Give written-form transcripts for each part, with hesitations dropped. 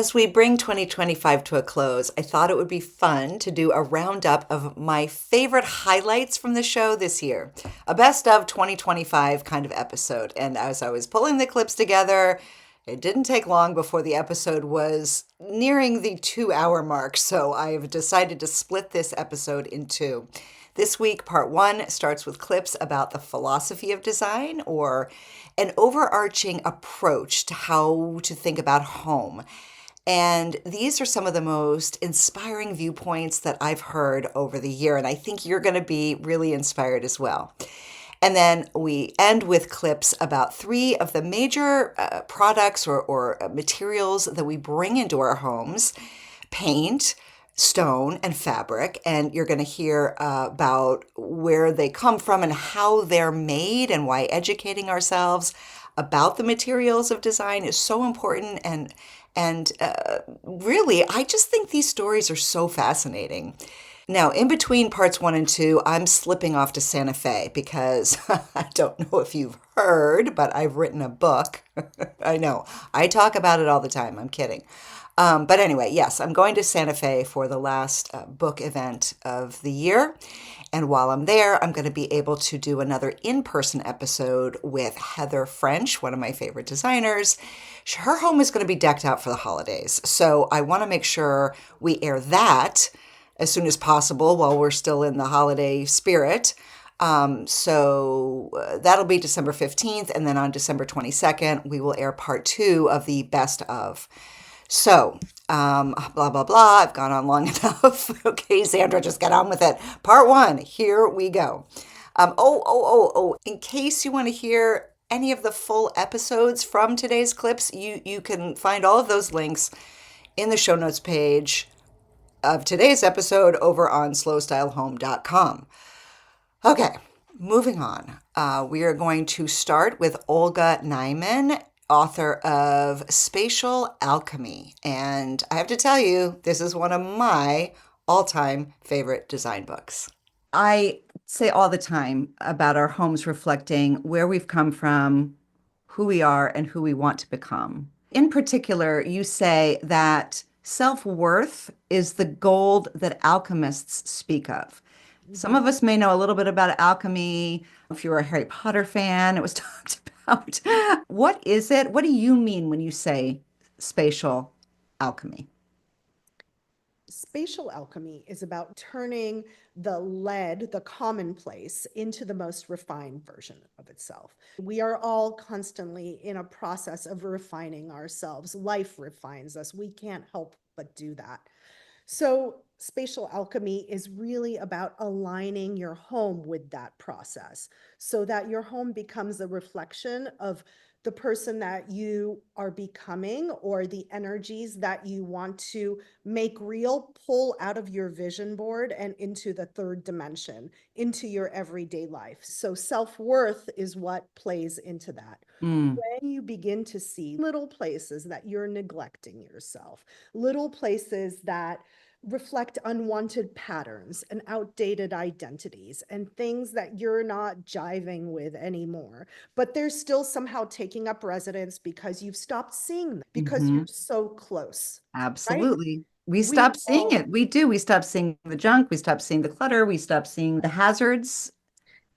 As we bring 2025 to a close, I thought it would be fun to do a roundup of my favorite highlights from the show this year. A best of 2025 kind of episode. And as I was pulling the clips together, it didn't take long before the episode was nearing the 2 hour mark. So I've decided to split this episode in two. This week, part one starts with clips about the philosophy of design or an overarching approach to how to think about home. And these are some of the most inspiring viewpoints that I've heard over the year. And I think you're going to be really inspired as well. And then we end with clips about three of the major products or materials that we bring into our homes: paint, stone, and fabric. And you're going to hear about where they come from and how they're made and why educating ourselves about the materials of design is so important. And really, I just think these stories are so fascinating. Now, in between parts one and two, I'm slipping off to Santa Fe because I don't know if you've heard, but I've written a book. I know, I talk about it all the time. I'm kidding. But anyway, yes, I'm going to Santa Fe for the last book event of the year. And while I'm there, I'm going to be able to do another in-person episode with Heather French, one of my favorite designers. Her home is going to be decked out for the holidays. So I want to make sure we air that as soon as possible while we're still in the holiday spirit. That'll be December 15th. And then on December 22nd, we will air part two of the best of. So, blah, blah, blah. I've gone on long enough. Okay, Sandra, just get on with it. Part one, here we go. In case you want to hear any of the full episodes from today's clips, you can find all of those links in the show notes page of today's episode over on slowstylehome.com. Okay, moving on. We are going to start with Olga Naiman, author of Spatial Alchemy. And I have to tell you, this is one of my all-time favorite design books. I say all the time about our homes reflecting where we've come from, who we are, and who we want to become. In particular, you say that self-worth is the gold that alchemists speak of. Some of us may know a little bit about alchemy. If you're a Harry Potter fan, it was talked about. What is it? What do you mean when you say spatial alchemy? Spatial alchemy is about turning the lead, the commonplace, into the most refined version of itself. We are all constantly in a process of refining ourselves. Life refines us. We can't help but do that. So, spatial alchemy is really about aligning your home with that process so that your home becomes a reflection of the person that you are becoming or the energies that you want to make real, pull out of your vision board and into the third dimension, into your everyday life. So, self worth is what plays into that. Mm, When you begin to see little places that you're neglecting yourself, little places that reflect unwanted patterns and outdated identities and things that you're not jiving with anymore, but they're still somehow taking up residence because you've stopped seeing them because hmm. you're so close, right? Absolutely. We We stop seeing all it. We do. We stop seeing the junk. We stop seeing the clutter. We stop seeing the hazards.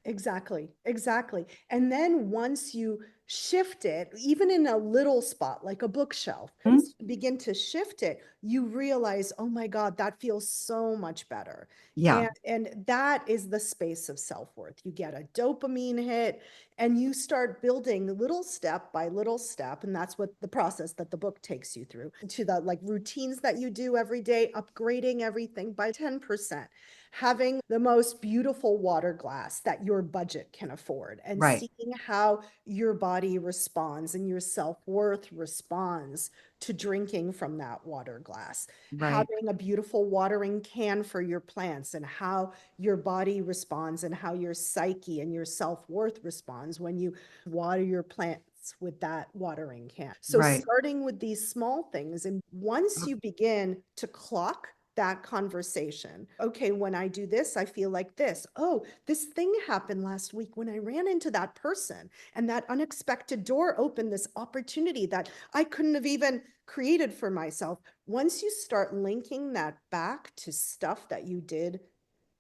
Exactly, exactly. And then once you shift it, even in a little spot like a bookshelf, Mm, once you begin to shift it, you realize, oh my God, that feels so much better. yeah, And that is the space of self-worth. You get a dopamine hit and you start building little step by little step. And that's what the process that the book takes you through to the like routines that you do every day, upgrading everything by 10%, having the most beautiful water glass that your budget can afford, and right, seeing how your body responds and your self-worth responds to drinking from that water glass, right, having a beautiful watering can for your plants, and how your body responds and how your psyche and your self-worth responds when you water your plants with that watering can. So right. starting with these small things, and once you begin to clock that conversation. Okay, when I do this, I feel like this. Oh, this thing happened last week when I ran into that person, and that unexpected door opened this opportunity that I couldn't have even created for myself. Once you start linking that back to stuff that you did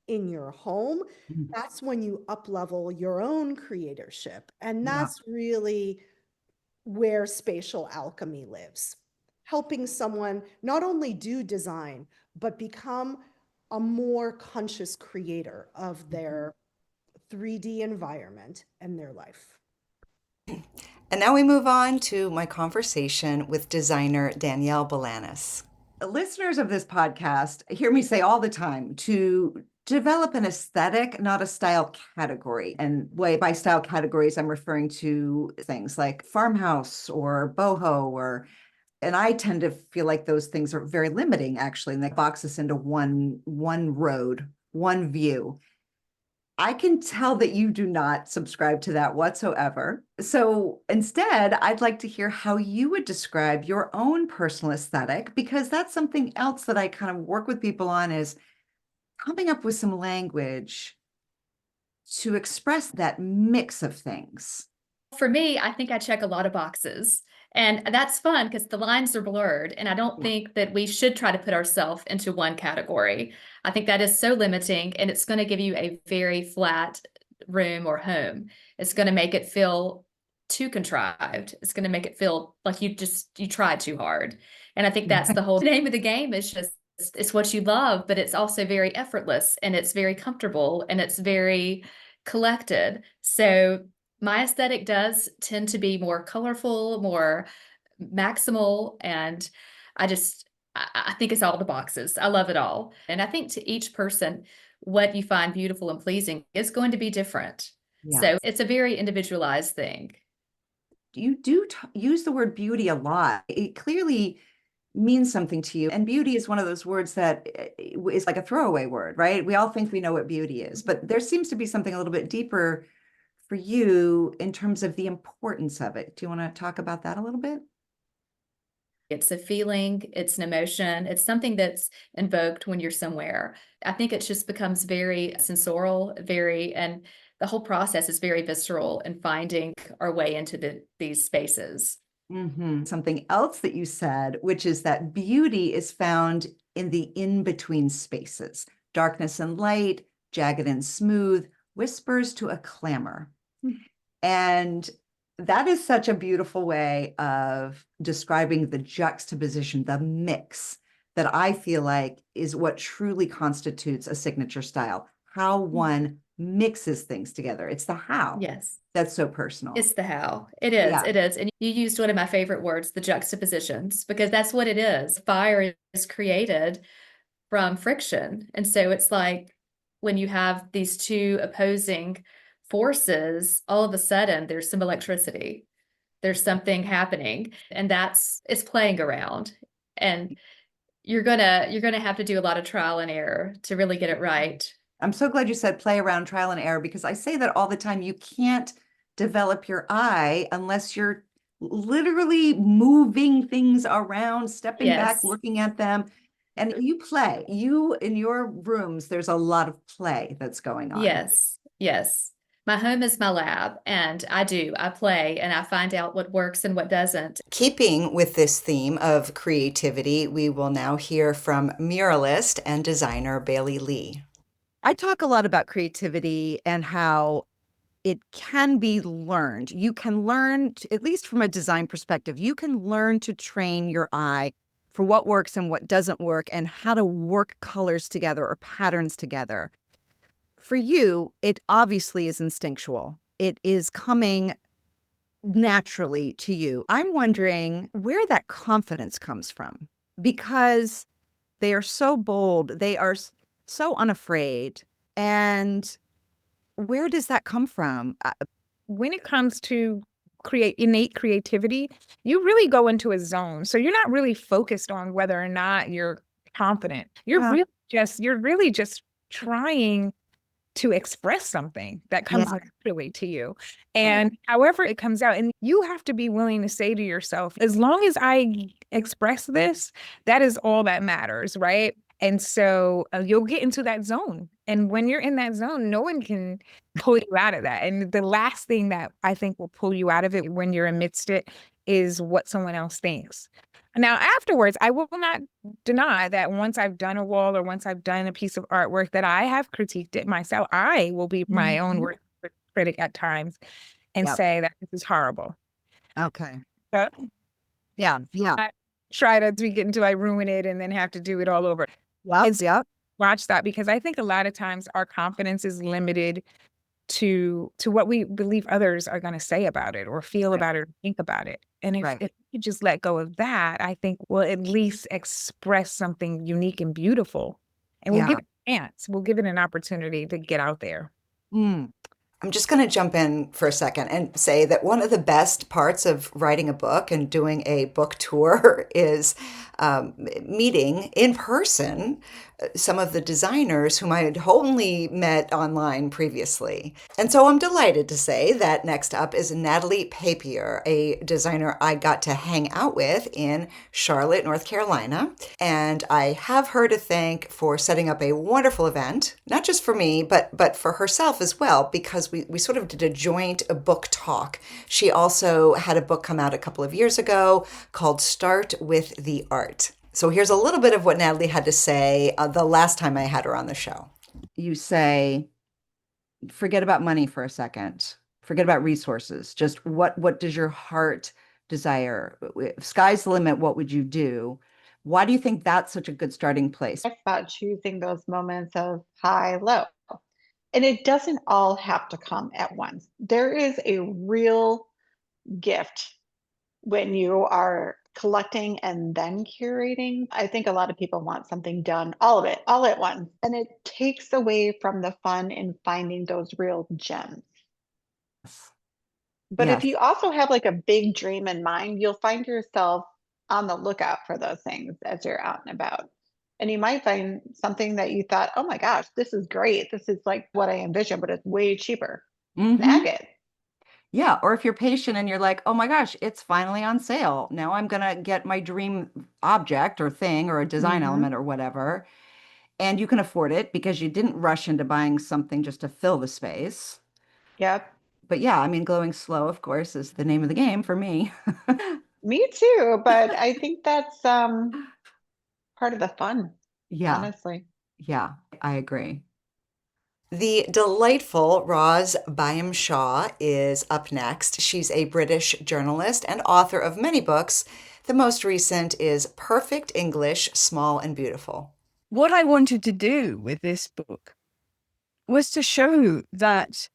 in your home, that's when you up level your own creatorship. And Yeah. that's really where spatial alchemy lives, helping someone not only do design, but become a more conscious creator of their 3D environment and their life. And now we move on to my conversation with designer Danielle Balanis. Listeners of this podcast hear me say all the time to develop an aesthetic, not a style category. And by style categories, I'm referring to things like farmhouse or boho or and I tend to feel like those things are very limiting actually, and they box us into one road, one view. I can tell that you do not subscribe to that whatsoever. So instead, I'd like to hear how you would describe your own personal aesthetic, because that's something else that I kind of work with people on is coming up with some language to express that mix of things. For me, I think I check a lot of boxes. And that's fun because the lines are blurred. And I don't think that we should try to put ourselves into one category. I think that is so limiting, and it's going to give you a very flat room or home. It's going to make it feel too contrived. It's going to make it feel like you tried too hard. And I think that's the whole name of the game, is just it's what you love, but it's also very effortless, and it's very comfortable, and it's very collected. So my aesthetic does tend to be more colorful, more maximal, and I think it's all the boxes. I love it all. And I think to each person, what you find beautiful and pleasing is going to be different. Yeah. So it's a very individualized thing. You do use the word beauty a lot. It clearly means something to you. And beauty is one of those words that is like a throwaway word, right? We all think we know what beauty is, but there seems to be something a little bit deeper for you in terms of the importance of it. Do you want to talk about that a little bit? It's a feeling, it's an emotion, it's something that's invoked when you're somewhere. I think it just becomes very sensorial, and the whole process is very visceral in finding our way into these spaces. Something else that you said, which is that beauty is found in the in-between spaces, darkness and light, jagged and smooth, whispers to a clamor. And that is such a beautiful way of describing the juxtaposition, the mix that I feel like is what truly constitutes a signature style, how one mixes things together. It's the how. Yes. That's so personal. It's the how. It is. Yeah. It is. And you used one of my favorite words, the juxtapositions, because that's what it is. Fire is created from friction. And so it's like when you have these two opposing forces, all of a sudden there's some electricity. There's something happening, and it's playing around. And you're gonna have to do a lot of trial and error to really get it right. I'm so glad you said play around, trial and error, because I say that all the time. You can't develop your eye unless you're literally moving things around, stepping back, looking at them. And you play. You, in your rooms, there's a lot of play that's going on. Yes, yes. My home is my lab, and I play, and I find out what works and what doesn't. Keeping with this theme of creativity, we will now hear from muralist and designer Bailey Lee. I talk a lot about creativity and how it can be learned. You can learn, at least from a design perspective, you can learn to train your eye for what works and what doesn't work, and how to work colors together or patterns together. For you, it obviously is instinctual. It is coming naturally to you. I'm wondering where that confidence comes from, because they are so bold, they are so unafraid. And where does that come from? When it comes to innate creativity, you really go into a zone. So you're not really focused on whether or not you're confident. You're really just trying to express something that comes naturally to you. And however it comes out, and you have to be willing to say to yourself, as long as I express this, that is all that matters, right? And so you'll get into that zone. And when you're in that zone, no one can pull you out of that. And the last thing that I think will pull you out of it when you're amidst it is what someone else thinks. Now, afterwards, I will not deny that once I've done a wall or once I've done a piece of artwork that I have critiqued it myself, I will be my own worst critic at times and Yep. say that this is horrible. Okay. So Yeah. Yeah. I try to tweak it until I ruin it and then have to do it all over. Yep. Yep. Watch that, because I think a lot of times our confidence is limited to what we believe others are going to say about it or feel Right. about it or think about it. And Right. if you just let go of that, I think we'll at least express something unique and beautiful. And we'll Yeah. give it a chance. We'll give it an opportunity to get out there. Mm. I'm just going to jump in for a second and say that one of the best parts of writing a book and doing a book tour is meeting in person some of the designers whom I had only met online previously. And so I'm delighted to say that next up is Natalie Papier, a designer I got to hang out with in Charlotte, North Carolina. And I have her to thank for setting up a wonderful event, not just for me, but for herself as well, because we sort of did a joint book talk. She also had a book come out a couple of years ago called Start with the Art. So here's a little bit of what Natalie had to say the last time I had her on the show. You say, forget about money for a second. Forget about resources. Just what does your heart desire? If sky's the limit, what would you do? Why do you think that's such a good starting place? It's about choosing those moments of high, low. And it doesn't all have to come at once. There is a real gift when you are collecting and then curating. I think a lot of people want something done, all of it, all at once. And it takes away from the fun in finding those real gems. But if Yes. you also have like a big dream in mind, you'll find yourself on the lookout for those things as you're out and about. And you might find something that you thought, oh my gosh, this is great. This is like what I envisioned, but it's way cheaper. Mhm. Snag it. Yeah, or if you're patient and you're like, oh my gosh, it's finally on sale. Now I'm gonna get my dream object or thing or a design element or whatever. And you can afford it because you didn't rush into buying something just to fill the space. Yep. But yeah, I mean, going slow, of course, is the name of the game for me. Me too. But I think that's part of the fun, Yeah, honestly. yeah, I agree. The delightful Roz Byam-Shaw is up next. She's a British journalist and author of many books. The most recent is Perfect English, Small and Beautiful. What I wanted to do with this book was to show that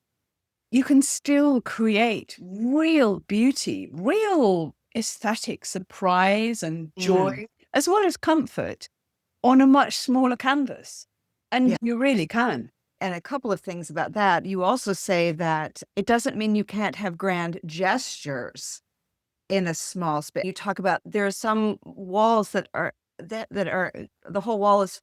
you can still create real beauty, real aesthetic surprise and joy, as well as comfort on a much smaller canvas. And you really can. And a couple of things about that. You also say that it doesn't mean you can't have grand gestures in a small space. You talk about there are some walls that are the whole wall is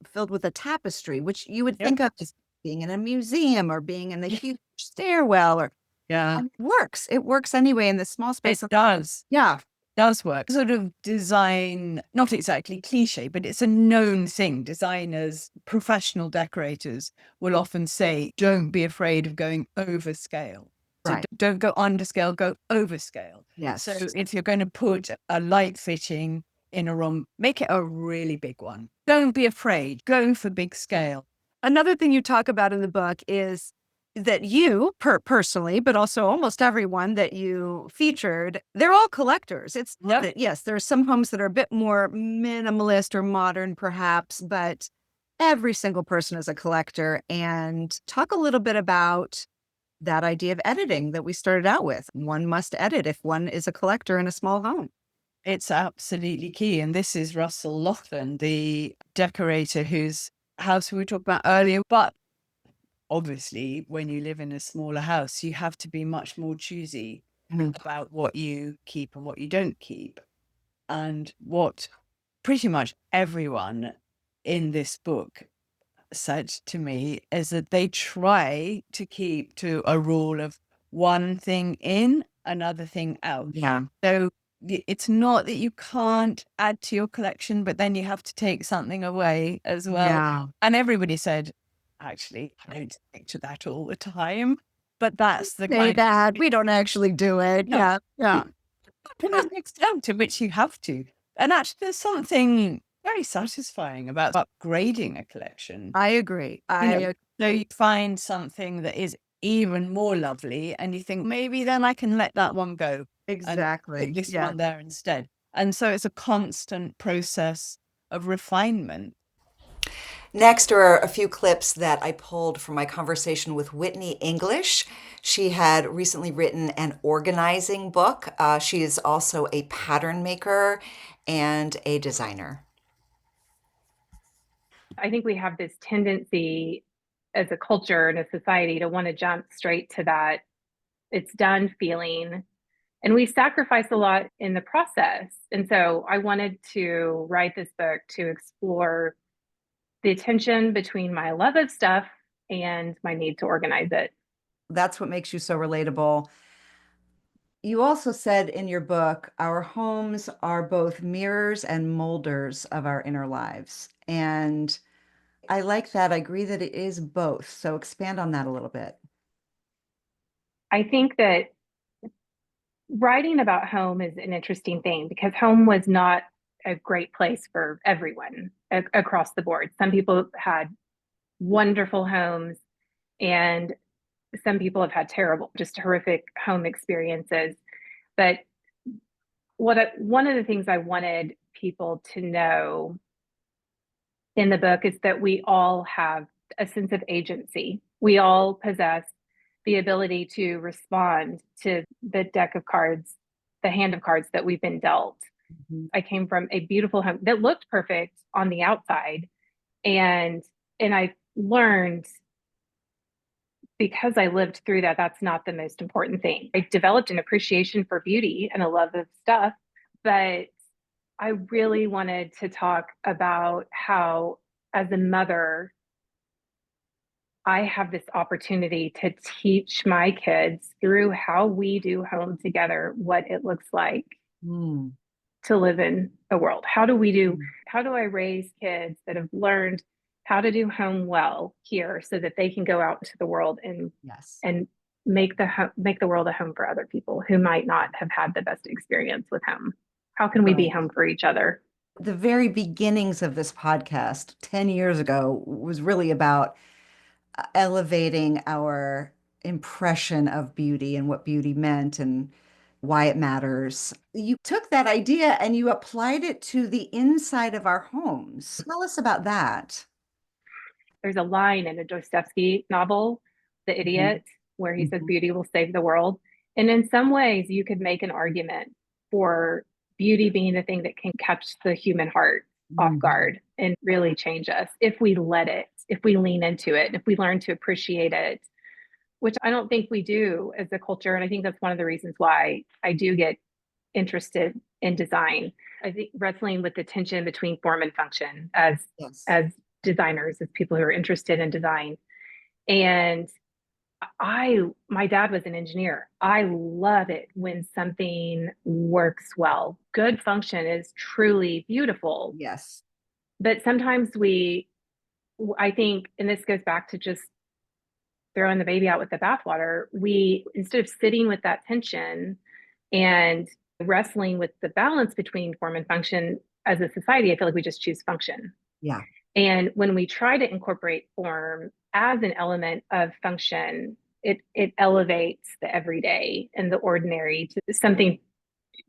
filled with a tapestry, which you would think of as being in a museum or being in the huge stairwell or Yeah, it works. It works anyway in the small space. it does. Yeah. Does work. Sort of design, not exactly cliche, but it's a known thing. Designers, professional decorators will often say, don't be afraid of going over scale. So Right. don't go under scale, go over scale. Yes. So if you're going to put a light fitting in a room, make it a really big one. Don't be afraid. Go for big scale. Another thing you talk about in the book is that you personally, but also almost everyone that you featured, they're all collectors. It's not that, yes, there are some homes that are a bit more minimalist or modern, perhaps, but every single person is a collector. And talk a little bit about that idea of editing that we started out with. One must edit if one is a collector in a small home. It's absolutely key. And this is Russell Laughlin, the decorator whose house we were talking about earlier. But obviously, when you live in a smaller house, you have to be much more choosy about what you keep and what you don't keep. And what pretty much everyone in this book said to me is that they try to keep to a rule of one thing in, another thing out. Yeah. So it's not that you can't add to your collection, but then you have to take something away as well. Yeah. And everybody said, actually, I don't stick to that all the time, but that's the Say kind that. We don't actually do it. No. Yeah. Yeah. to the extent to which you have to. And actually, there's something very satisfying about upgrading a collection. I agree. So you find something that is even more lovely, and you think maybe then I can let that one go and Exactly. put this Yeah. one there instead. And so it's a constant process of refinement. Next are a few clips that I pulled from my conversation with Whitney English. She had recently written an organizing book. She is also a pattern maker and a designer. I think we have this tendency as a culture and a society to want to jump straight to that it's done feeling. And we sacrifice a lot in the process. And so I wanted to write this book to explore the tension between my love of stuff and my need to organize it. That's what makes you so relatable. You also said in your book, our homes are both mirrors and molders of our inner lives. And I like that. I agree that it is both. So expand on that a little bit. I think that writing about home is an interesting thing because home was not a great place for everyone across the board. Some people had wonderful homes, and some people have had terrible, just horrific home experiences. But one of the things I wanted people to know in the book is that we all have a sense of agency. We all possess the ability to respond to the deck of cards, the hand of cards that we've been dealt. Mm-hmm. I came from a beautiful home that looked perfect on the outside. And I learned, because I lived through that, that's not the most important thing. I developed an appreciation for beauty and a love of stuff, but I really wanted to talk about how, as a mother, I have this opportunity to teach my kids through how we do home together, what it looks like to live in the world. How do I raise kids that have learned how to do home well here so that they can go out into the world and make the world a home for other people who might not have had the best experience with home? How can we be home for each other? The very beginnings of this podcast 10 years ago was really about elevating our impression of beauty and what beauty meant and why it matters. You took that idea and you applied it to the inside of our homes. Tell us about that. There's a line in a Dostoevsky novel, The Idiot, where he says beauty will save the world. And in some ways, you could make an argument for beauty being the thing that can catch the human heart off guard and really change us if we let it, if we lean into it, if we learn to appreciate it, which I don't think we do as a culture. And I think that's one of the reasons why I do get interested in design. I think wrestling with the tension between form and function as designers, as people who are interested in design. And my dad was an engineer. I love it when something works well. Good function is truly beautiful. Yes. But sometimes I think, and this goes back to just throwing the baby out with the bathwater, we, instead of sitting with that tension and wrestling with the balance between form and function as a society, I feel like we just choose function. Yeah. And when we try to incorporate form as an element of function, it elevates the everyday and the ordinary to something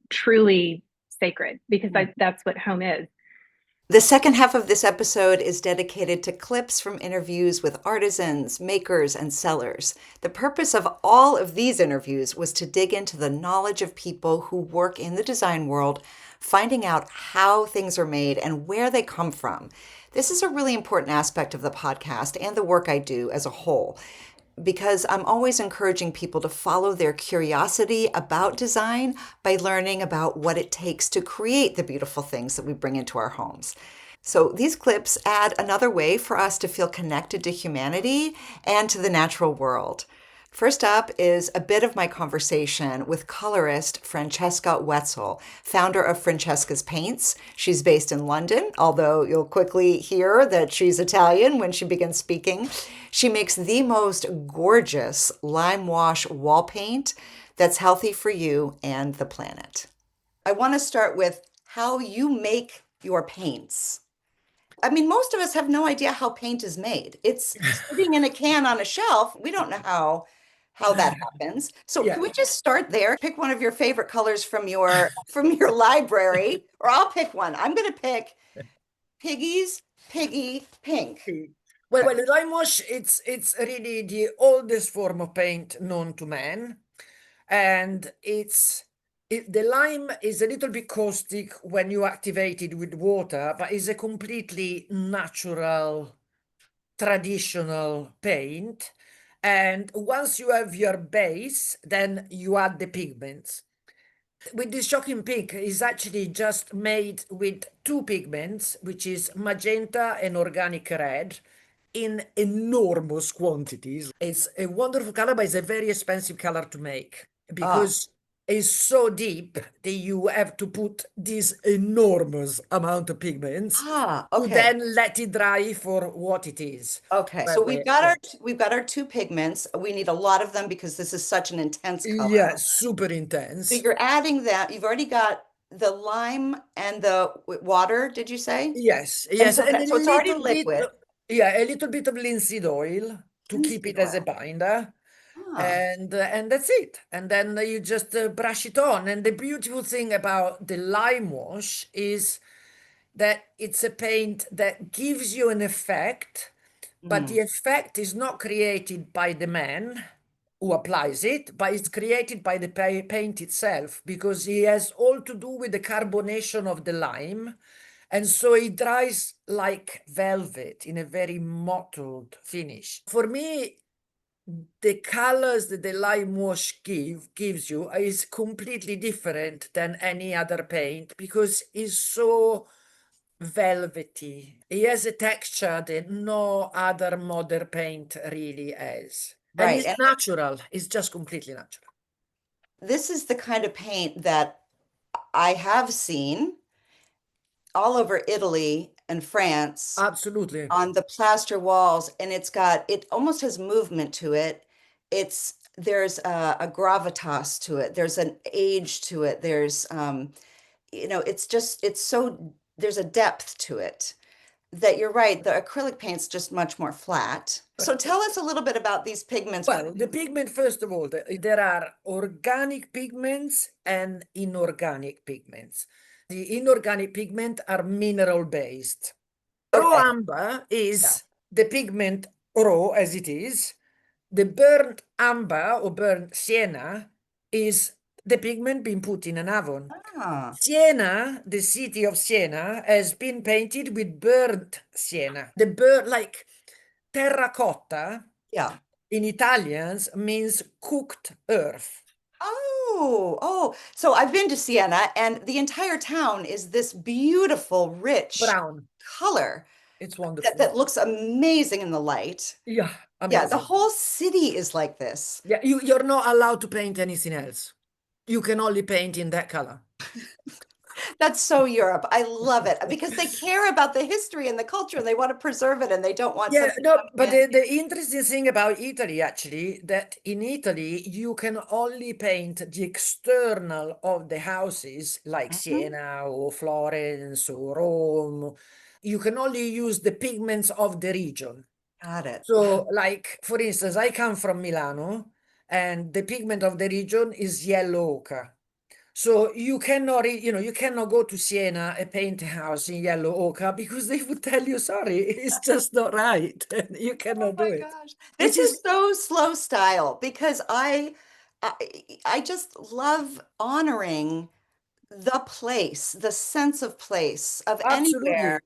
truly sacred, because that's what home is. The second half of this episode is dedicated to clips from interviews with artisans, makers, and sellers. The purpose of all of these interviews was to dig into the knowledge of people who work in the design world, finding out how things are made and where they come from. This is a really important aspect of the podcast and the work I do as a whole, because I'm always encouraging people to follow their curiosity about design by learning about what it takes to create the beautiful things that we bring into our homes. So these clips add another way for us to feel connected to humanity and to the natural world. First up is a bit of my conversation with colorist Francesca Wetzel, founder of Francesca's Paints. She's based in London, although you'll quickly hear that she's Italian when she begins speaking. She makes the most gorgeous lime wash wall paint that's healthy for you and the planet. I want to start with how you make your paints. I mean, most of us have no idea how paint is made. It's sitting in a can on a shelf. We don't know how that happens. So Yeah. can we just start there? Pick one of your favorite colors from your library, or I'll pick one. I'm gonna pick Piggy Pink. Well, limewash, it's really the oldest form of paint known to man, and the lime is a little bit caustic when you activate it with water, but it's a completely natural, traditional paint. And once you have your base, then you add the pigments. With this shocking pink, is actually just made with two pigments, which is magenta and organic red, in enormous quantities. It's a wonderful color, but it's a very expensive color to make because it's so deep that you have to put this enormous amount of pigments to then let it dry for what it is. Okay, so we've got our two pigments. We need a lot of them because this is such an intense color. Yeah, super intense. So you're adding that. You've already got the lime and the water, did you say? Yes, And yes. so, And so it's already liquid. A little bit of linseed oil to keep it as a binder. And that's it. And then you just brush it on. And the beautiful thing about the lime wash is that it's a paint that gives you an effect, but the effect is not created by the man who applies it, but it's created by the paint itself, because it has all to do with the carbonation of the lime. And so it dries like velvet in a very mottled finish. For me, the colors that the lime wash gives you is completely different than any other paint because it's so velvety. It has a texture that no other modern paint really has. And it's natural. It's just completely natural. This is the kind of paint that I have seen all over Italy and France. Absolutely. On the plaster walls, and it almost has movement to it. There's a gravitas to it. There's an age to it. There's there's a depth to it that you're right. The acrylic paint's just much more flat. So tell us a little bit about these pigments. Well, the pigment, first of all, there are organic pigments and inorganic pigments. The inorganic pigment are mineral based. Raw amber is the pigment raw as it is. The burnt amber or burnt sienna is the pigment being put in an oven. Siena, the city of Siena, has been painted with burnt sienna. The burnt, like terracotta, in Italians means cooked earth. So I've been to Siena, and the entire town is this beautiful, rich brown color. It's wonderful. That looks amazing in the light. Yeah, amazing. Yeah, the whole city is like this. Yeah, you're not allowed to paint anything else. You can only paint in that color. That's so Europe. I love it because they care about the history and the culture and they want to preserve it and they don't want but the interesting thing about Italy, actually, that in Italy, you can only paint the external of the houses like Siena or Florence or Rome. You can only use the pigments of the region. Got it. So, like, for instance, I come from Milano and the pigment of the region is yellow ochre. So you cannot go to Siena and paint a house in yellow ochre because they would tell you, sorry, it's just not right. You cannot do it. Gosh. This is so slow style because I just love honoring the place, the sense of place of anywhere,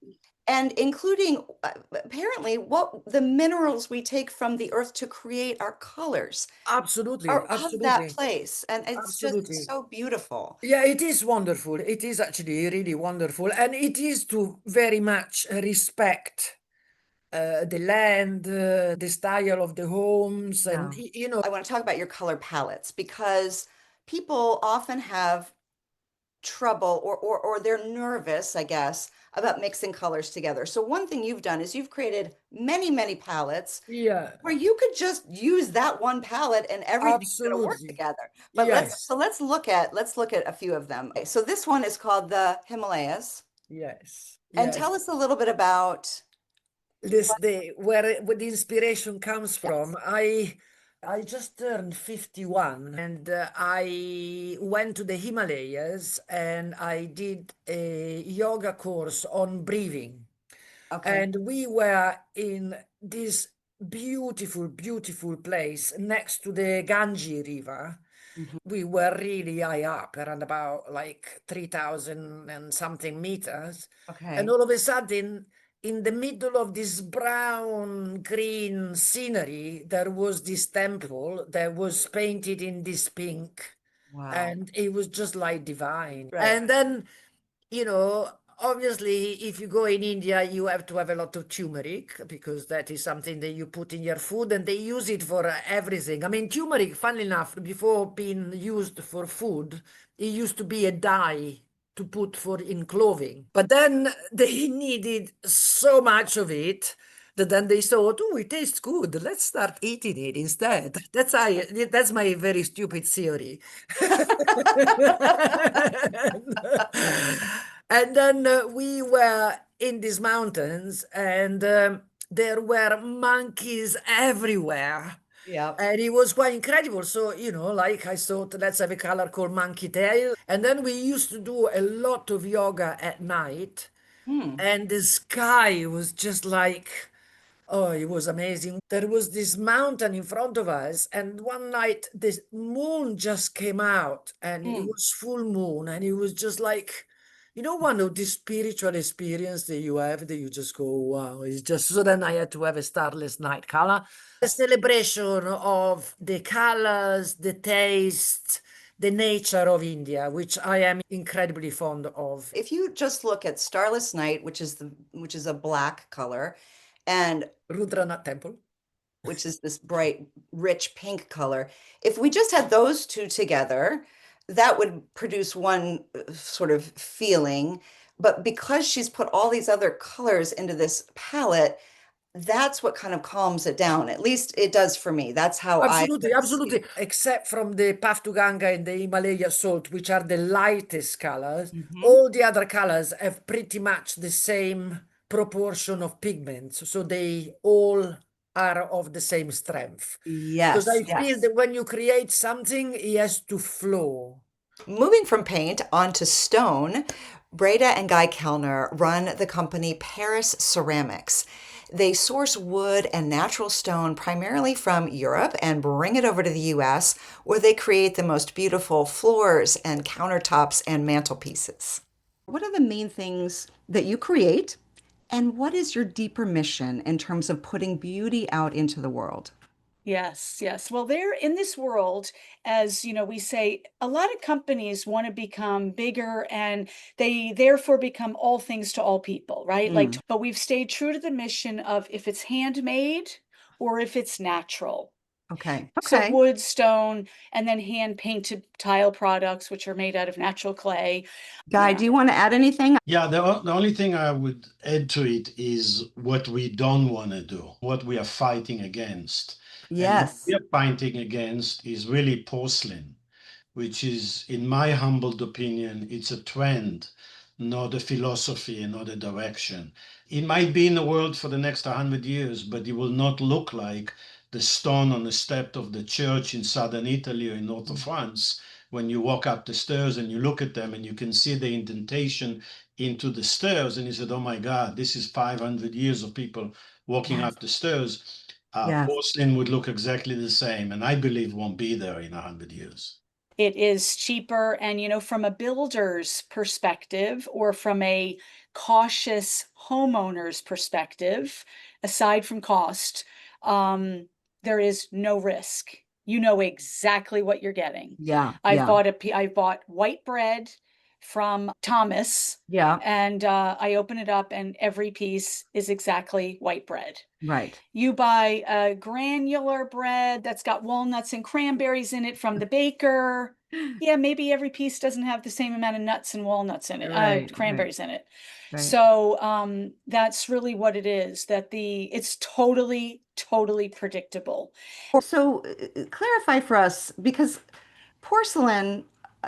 and including apparently what the minerals we take from the earth to create our colors. Absolutely. Are of that place. And it's just so beautiful. Yeah, it is wonderful. It is actually really wonderful. And it is to very much respect the land, the style of the homes, and I want to talk about your color palettes because people often have trouble or they're nervous, I guess, about mixing colors together. So one thing you've done is you've created many, many palettes yeah, where you could just use that one palette and everything's going to work absolutely. together. But Yes, let's look at a few of them. Okay, so this one is called the Himalayas. yes, And yes. tell us a little bit about This the where the inspiration comes yes. from. I just turned 51 and I went to the Himalayas and I did a yoga course on breathing. Okay. And we were in this beautiful, beautiful place next to the Ganges River. Mhm. We were really high up, around about like 3,000 and something meters. And Okay. all of a sudden, in the middle of this brown green scenery, there was this temple that was painted in this pink. Wow. And it was just like divine. Right. And then, obviously, if you go in India, you have to have a lot of turmeric because that is something that you put in your food and they use it for everything. I mean, turmeric, funnily enough, before being used for food, it used to be a dye to put for in clothing. But then they needed so much of it that then they thought, oh, it tastes good. Let's start eating it instead. That's my very stupid theory. And then we were in these mountains and there were monkeys everywhere. Yeah. And it was quite incredible. So, like I thought, let's have a color called monkey tail. And then we used to do a lot of yoga at night. And the sky was just like, oh, it was amazing. There was this mountain in front of us, and one night the moon just came out, and it was full moon, and it was just like, one of these spiritual experience that you have that you just go, wow, it's just so then I had to have a starless night color. The celebration of the colors, the taste, the nature of India, which I am incredibly fond of. If you just look at Starless Night, which is a black color, and Rudranath Temple. which is this bright, rich pink color, if we just had those two together, that would produce one sort of feeling. But because she's put all these other colors into this palette, that's what kind of calms it down. At least it does for me. That's how Absolutely, I see absolutely. Except from the Path to Ganga and the Himalaya salt, which are the lightest colors, all the other colors have pretty much the same proportion of pigments. So they all are of the same strength. Because I feel that when you create something, it has to flow. Moving from paint onto stone, Breda and Guy Kellner run the company Paris Ceramics. They source wood and natural stone primarily from Europe and bring it over to the US, where they create the most beautiful floors and countertops and mantelpieces. What are the main things that you create, and what is your deeper mission in terms of putting beauty out into the world? Yes, yes. Well, they're in this world, as we say, a lot of companies want to become bigger and they therefore become all things to all people, right? But we've stayed true to the mission of if it's handmade or if it's natural. Okay. So wood, stone, and then hand painted tile products, which are made out of natural clay. Guy, do you want to add anything? Yeah, the only thing I would add to it is what we don't want to do, what we are fighting against. And what Yes. we are fighting against is really porcelain, which is, in my humbled opinion, it's a trend, not a philosophy and not a direction. It might be in the world for the next 100 years, but it will not look like the stone on the step of the church in southern Italy or in north of France. When you walk up the stairs and you look at them and you can see the indentation into the stairs, and you said, oh my God, this is 500 years of people walking up the stairs. Porcelain would look exactly the same, and I believe won't be there in 100 years. It is cheaper. And, from a builder's perspective or from a cautious homeowner's perspective, aside from cost, there is no risk. You know exactly what you're getting. Yeah. I bought white bread from Thomas. Yeah. And I open it up and every piece is exactly white bread. Right. You buy a granular bread that's got walnuts and cranberries in it from the baker. Yeah, maybe every piece doesn't have the same amount of nuts and walnuts in it, Right, cranberries in it. right. So that's really what it is, that it's totally, totally predictable. So clarify for us, because porcelain,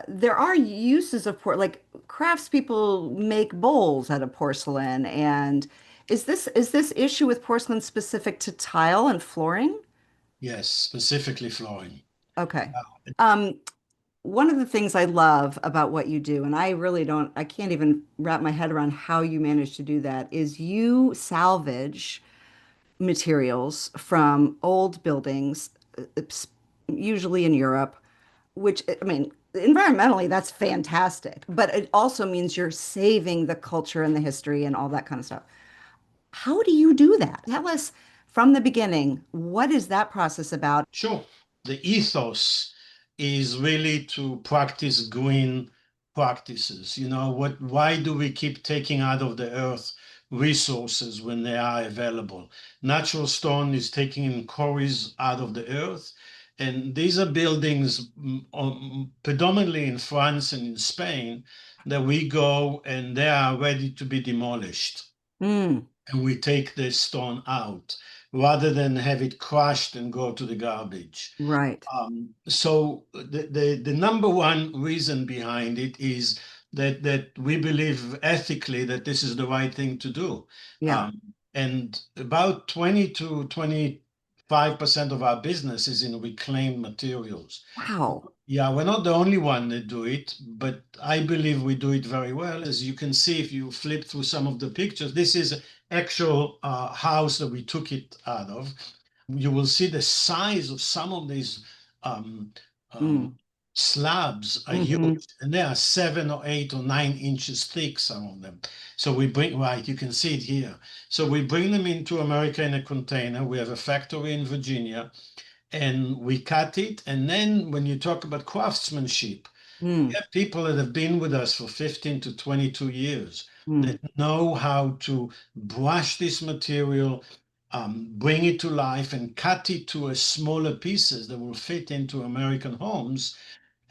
there are uses of like craftspeople make bowls out of porcelain. And is this issue with porcelain specific to tile and flooring? Yes, specifically flooring. Okay. One of the things I love about what you do, and I can't even wrap my head around how you manage to do that, is you salvage materials from old buildings, usually in Europe, which, I mean, environmentally, that's fantastic, but it also means you're saving the culture and the history and all that kind of stuff. How do you do that? Tell us from the beginning, what is that process about? Sure. The ethos is really to practice green practices. Why do we keep taking out of the earth resources when they are available? Natural stone is taking in quarries out of the earth. And these are buildings predominantly in France and in Spain that we go and they are ready to be demolished. Mm. And we take the stone out rather than have it crushed and go to the garbage. Right. So the number one reason behind it is that we believe ethically that this is the right thing to do. Yeah. And about 20 to 25% of our business is in reclaimed materials. Wow. Yeah, we're not the only one that do it, but I believe we do it very well. As you can see, if you flip through some of the pictures, this is actual house that we took it out of. You will see the size of some of these slabs are huge, and they are 7 or 8 or 9 inches thick, some of them. So we bring, right, you can see it here. So we bring them into America in a container. We have a factory in Virginia, and we cut it. And then when you talk about craftsmanship, we have people that have been with us for 15 to 22 years that know how to brush this material, bring it to life and cut it to a smaller pieces that will fit into American homes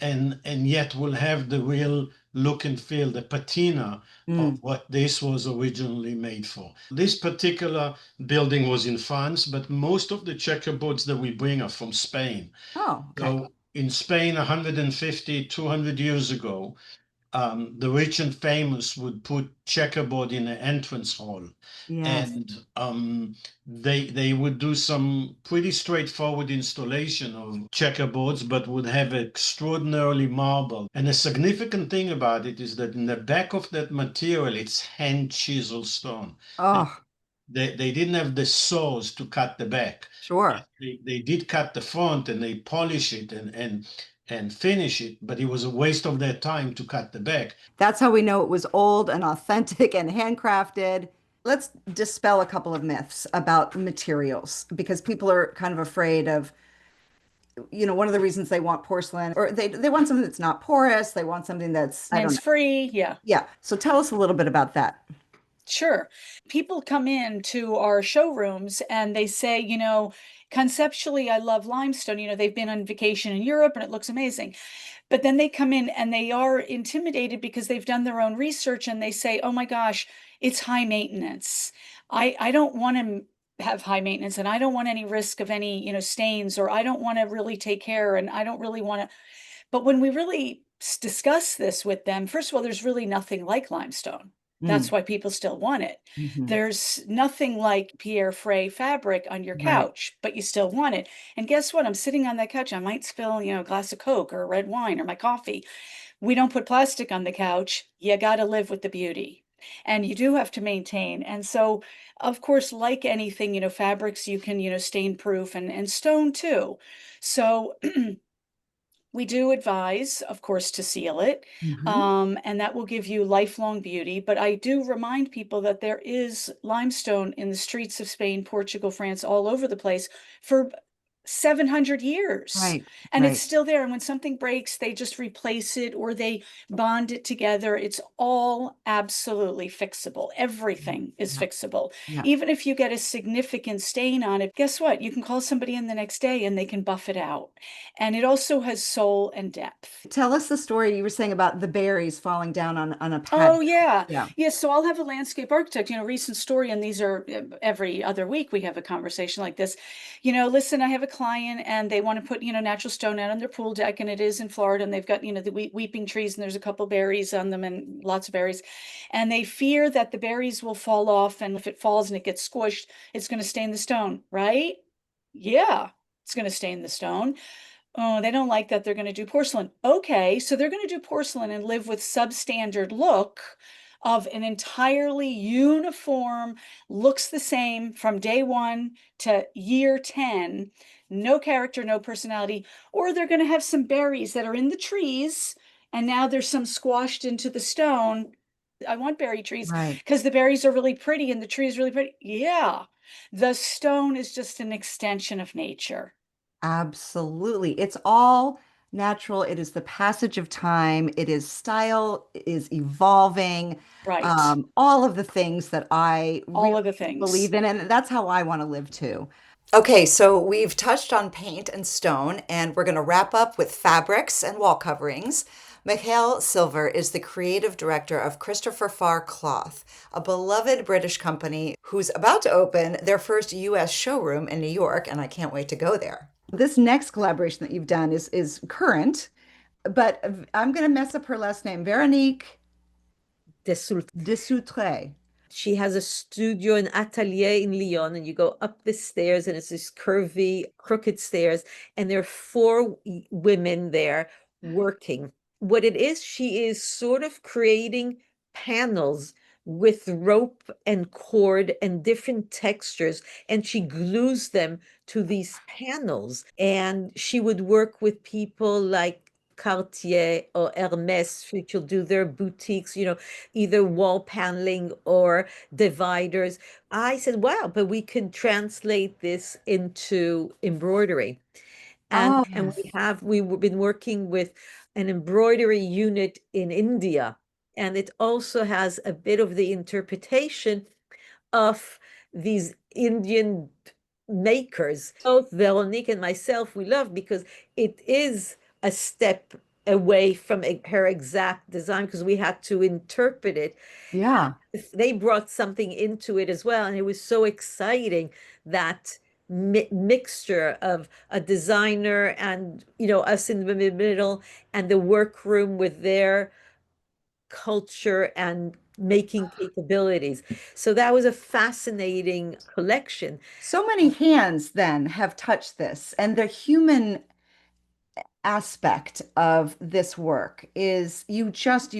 and yet will have the real look and feel, the patina of what this was originally made for. This particular building was in France, but most of the checkerboards that we bring are from Spain. Oh, okay. So in Spain, 150, 200 years ago, the rich and famous would put checkerboard in an entrance hall. Yes. And they would do some pretty straightforward installation of checkerboards, but would have extraordinarily marble. And a significant thing about it is that in the back of that material, it's hand chiseled stone. Oh, They didn't have the saws to cut the back. sure. They did cut the front and they polish it and finish it, but it was a waste of their time to cut the back. That's how we know it was old and authentic and handcrafted. Let's dispel a couple of myths about materials because people are kind of afraid of, one of the reasons they want porcelain or they want something that's not porous. They want something that's, I don't know. Free. Yeah. Yeah. So tell us a little bit about that. Sure. People come in to our showrooms and they say, conceptually, I love limestone. They've been on vacation in Europe and it looks amazing. But then they come in and they are intimidated because they've done their own research and they say, oh my gosh, it's high maintenance. I don't want to have high maintenance and I don't want any risk of any, stains, or I don't want to really take care and I don't really want to. But when we really discuss this with them, first of all, there's really nothing like limestone. That's why people still want it. There's nothing like Pierre Frey fabric on your couch, but you still want it. And guess what? I'm sitting on that couch. I might spill, a glass of Coke or red wine or my coffee. We don't put plastic on the couch. You got to live with the beauty. And you do have to maintain. And so, of course, like anything, fabrics, you can, stain proof and stone too. So we do advise, of course, to seal it, and that will give you lifelong beauty. But I do remind people that there is limestone in the streets of Spain, Portugal, France, all over the place for 700 years. Right. And right. it's still there. And when something breaks, they just replace it or they bond it together. It's all absolutely fixable. Everything is Yeah. fixable. Yeah. Even if you get a significant stain on it, guess what? You can call somebody in the next day and they can buff it out. And it also has soul and depth. Tell us the story you were saying about the berries falling down on a pad. Oh, yeah. Yeah. Yes. So I'll have a landscape architect, recent story, and these are every other week we have a conversation like this. Listen, I have a client and they want to put, natural stone out on their pool deck, and it is in Florida, and they've got, the weeping trees, and there's a couple berries on them and lots of berries. And they fear that the berries will fall off, and if it falls and it gets squished, it's going to stain the stone, right? Yeah, it's going to stain the stone. Oh, they don't like that. They're going to do porcelain. Okay, so they're going to do porcelain and live with substandard look of an entirely uniform, looks the same from day 1 to year 10, no character, no personality, or they're going to have some berries that are in the trees and now there's some squashed into the stone. I want berry trees because the berries are really pretty and the tree is really pretty. Yeah, the stone is just an extension of nature. Absolutely. It's all natural. It is the passage of time. It is style, it is evolving. Right. All of the things that I All of really the things. believe in. And that's how I want to live too. Okay, so we've touched on paint and stone, and we're going to wrap up with fabrics and wall coverings. Michael Silver is the creative director of Christopher Farr Cloth, a beloved British company who's about to open their first U.S. showroom in New York, and I can't wait to go there. This next collaboration that you've done is current, but I'm going to mess up her last name. Veronique Desoutre. She has a studio, an atelier in Lyon, and you go up the stairs, and it's this curvy, crooked stairs, and there are 4 women there working. What it is, she is sort of creating panels with rope and cord and different textures, and she glues them to these panels. And she would work with people like Cartier or Hermes, which will do their boutiques, either wall paneling or dividers. I said, wow, but we could translate this into embroidery. And we've been working with an embroidery unit in India, and it also has a bit of the interpretation of these Indian makers. Both Veronique and myself, we love because it is a step away from her exact design because we had to interpret it. Yeah. They brought something into it as well. And it was so exciting, that mixture of a designer and, us in the middle, and the workroom with their culture and making capabilities. So that was a fascinating collection. So many hands then have touched this, and the human aspect of this work is you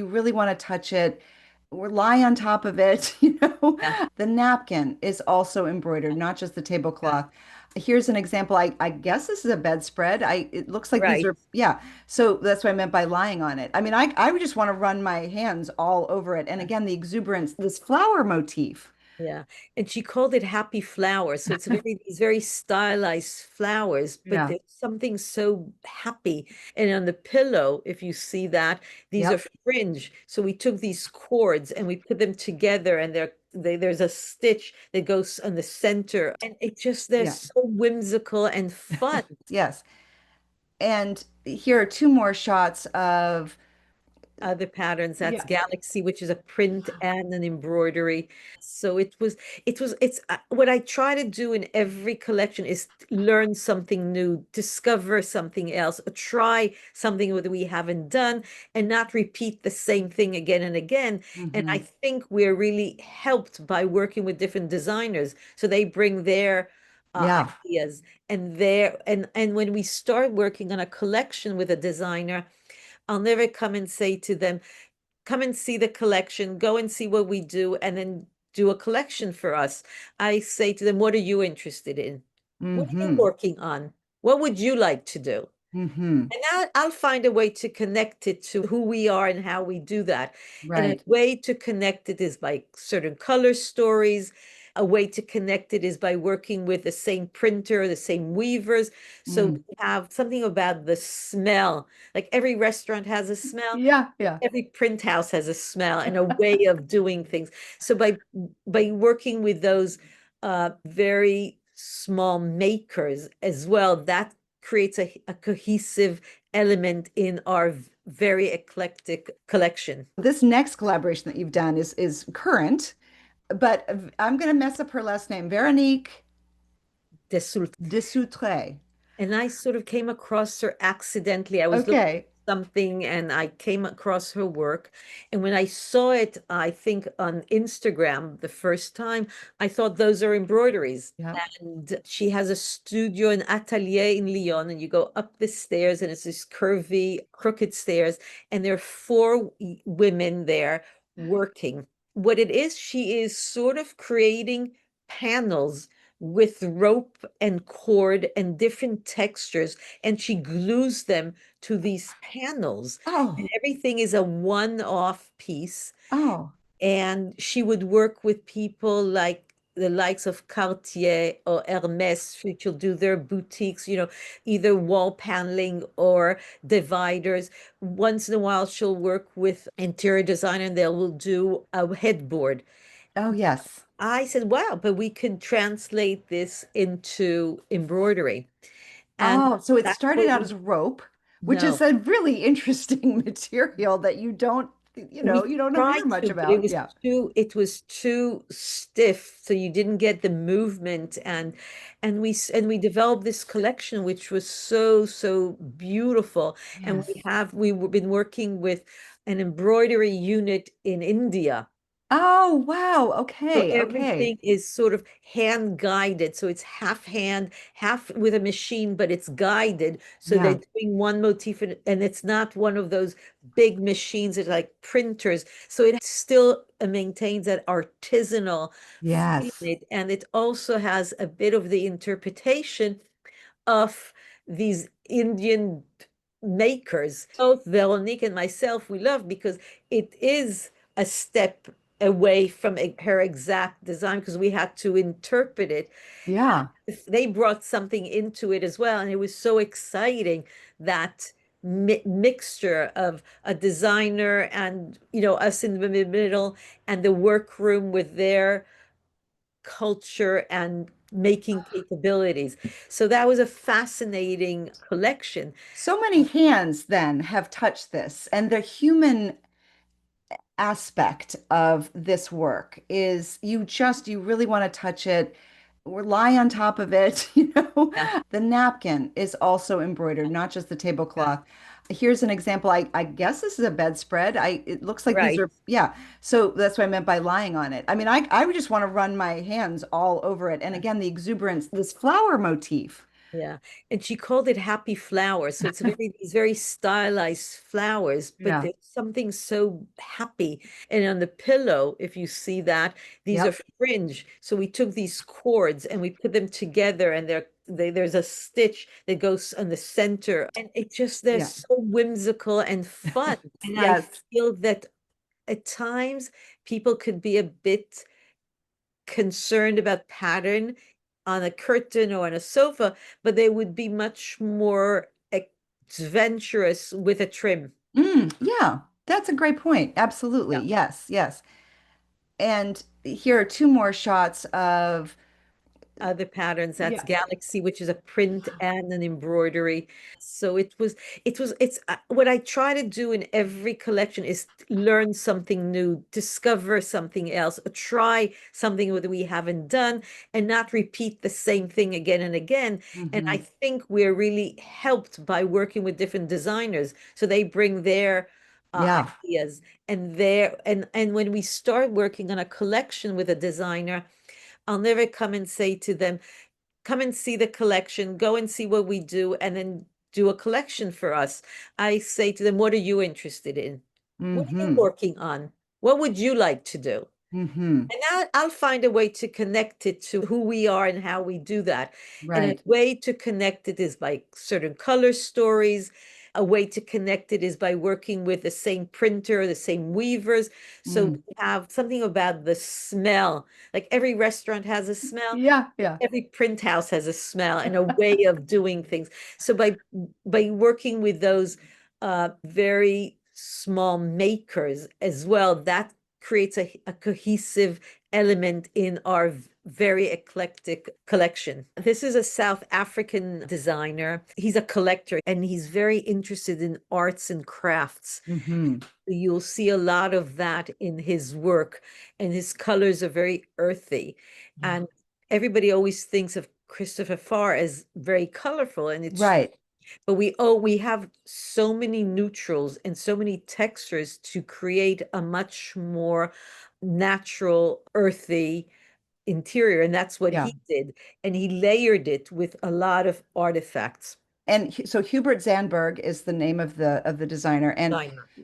really want to touch it or lie on top of it. The napkin is also embroidered, not just the tablecloth. Here's an example. I guess this is a bedspread. It looks like these are, so that's what I meant by lying on it. I mean, I would just want to run my hands all over it. And again, the exuberance, this flower motif. Yeah. And she called it happy flowers. So it's these very stylized flowers, but there's something so happy. And on the pillow, if you see that, these are fringe. So we took these cords and we put them together, and there's a stitch that goes on the center. And they're so whimsical and fun. Yes. And here are 2 more shots of other patterns. That's Galaxy, which is a print and an embroidery. So it's what I try to do in every collection is learn something new, discover something else, try something that we haven't done, and not repeat the same thing again and again. And I think we're really helped by working with different designers. So they bring their ideas, and when we start working on a collection with a designer, I'll never come and say to them, come and see the collection, go and see what we do, and then do a collection for us. I say to them, what are you interested in? What are you working on? What would you like to do? And I'll find a way to connect it to who we are and how we do that. And a way to connect it is by certain color stories. a way to connect it is by working with the same printer, the same weavers. So we have something about the smell. Like every restaurant has a smell. Yeah, yeah. Every print house has a smell and a way of doing things. So by working with those very small makers as well, that creates a cohesive element in our very eclectic collection. This next collaboration that you've done is current, but I'm going to mess up her last name, Veronique Desoutre. And I sort of came across her accidentally. I was looking Okay. at something and I came across her work. And when I saw it, I think on Instagram the first time, I thought those are embroideries. Yeah. And she has a studio, an atelier in Lyon, and you go up the stairs and it's this curvy, crooked stairs. And there are four women there working. What it is, she is sort of creating panels with rope and cord and different textures, and she glues them to these panels. Oh. And everything is a one-off piece. Oh. And she would work with people like the likes of Cartier or Hermes, which will do their boutiques, you know, either wall paneling or dividers. Once in a while, she'll work with interior designer and they will do a headboard. Oh, yes. I said, wow, but we could translate this into embroidery. And so it that's started what out we- as rope, which No. is a really interesting material that you don't hear tried much to, but about. Yeah. it was too stiff, so you didn't get the movement. And we developed this collection, which was so beautiful. And Yes. we've been working with an embroidery unit in India. Oh, wow. So Okay. everything is sort of hand guided. So it's half hand, half with a machine, but it's guided. So Yeah. they're doing one motif and it's not one of those big machines, it's like printers. So it still maintains that artisanal Yes. feel. And it also has a bit of the interpretation of these Indian makers. Both Veronique and myself, we love because it is a step away from her exact design because we had to interpret it. Yeah. They brought something into it as well. And it was so exciting, that mixture of a designer and, you know, us in the middle and the workroom with their culture and making capabilities. So that was a fascinating collection. So many hands then have touched this, and the human aspect of this work is you really want to touch it or lie on top of it, Yeah. The napkin is also embroidered, not just the tablecloth. Here's an example. I guess this is a bedspread. It looks like these Right. are, yeah. So that's what I meant by lying on it. I mean, I would just want to run my hands all over it. And again, the exuberance, this flower motif. Yeah. And she called it happy flowers. So it's these very stylized flowers, but Yeah. there's something so happy. And on the pillow, if you see that, these Yep. are fringe. So we took these cords and we put them together, and there's a stitch that goes on the center. And they're Yeah. so whimsical and fun. And Yes. I feel that at times people could be a bit concerned about pattern on a curtain or on a sofa, but they would be much more adventurous with a trim. Yeah, that's a great point. Absolutely. Yeah. Yes. And here are two more shots of Other patterns, that's yeah. Galaxy, which is a print and an embroidery. So it's what I try to do in every collection is learn something new, discover something else, try something that we haven't done, and not repeat the same thing again and again. And I think we're really helped by working with different designers. So they bring their Yeah. ideas, and when we start working on a collection with a designer, I'll never come and say to them, come and see the collection, go and see what we do, and then do a collection for us. I say to them, what are you interested in? What are you working on? What would you like to do? And I'll find a way to connect it to who we are and how we do that. And a Right. way to connect it is by certain color stories. A way to connect it is by working with the same printer, the same weavers. So we have something about the smell. Like every restaurant has a smell. Yeah, yeah. Every print house has a smell and a way of doing things. So by working with those very small makers as well, that creates a cohesive element in our very eclectic collection. This is a South African designer. He's a collector and he's very interested in arts and crafts. You'll see a lot of that in his work, and his colors are very earthy. And everybody always thinks of Christopher Farr as very colorful, and it's Right. but we have so many neutrals and so many textures to create a much more natural, earthy interior. And that's what he did. And he layered it with a lot of artifacts. And so Hubert Zandberg is the name of the designer. And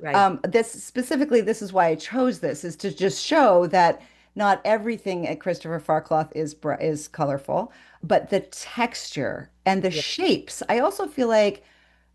Right. this is why I chose this, is to just show that not everything at Christopher Farr cloth is colorful, but the texture and the shapes. I also feel like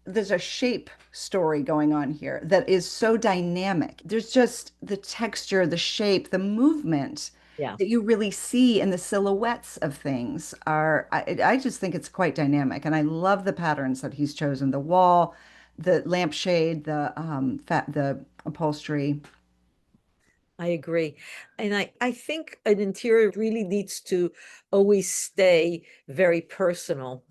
there's a shape story going on here that is so dynamic. There's just the texture, the shape, the movement that you really see in the silhouettes of things I just think it's quite dynamic. And I love the patterns that he's chosen, the wall, the lampshade, the upholstery. I agree. And I think an interior really needs to always stay very personal.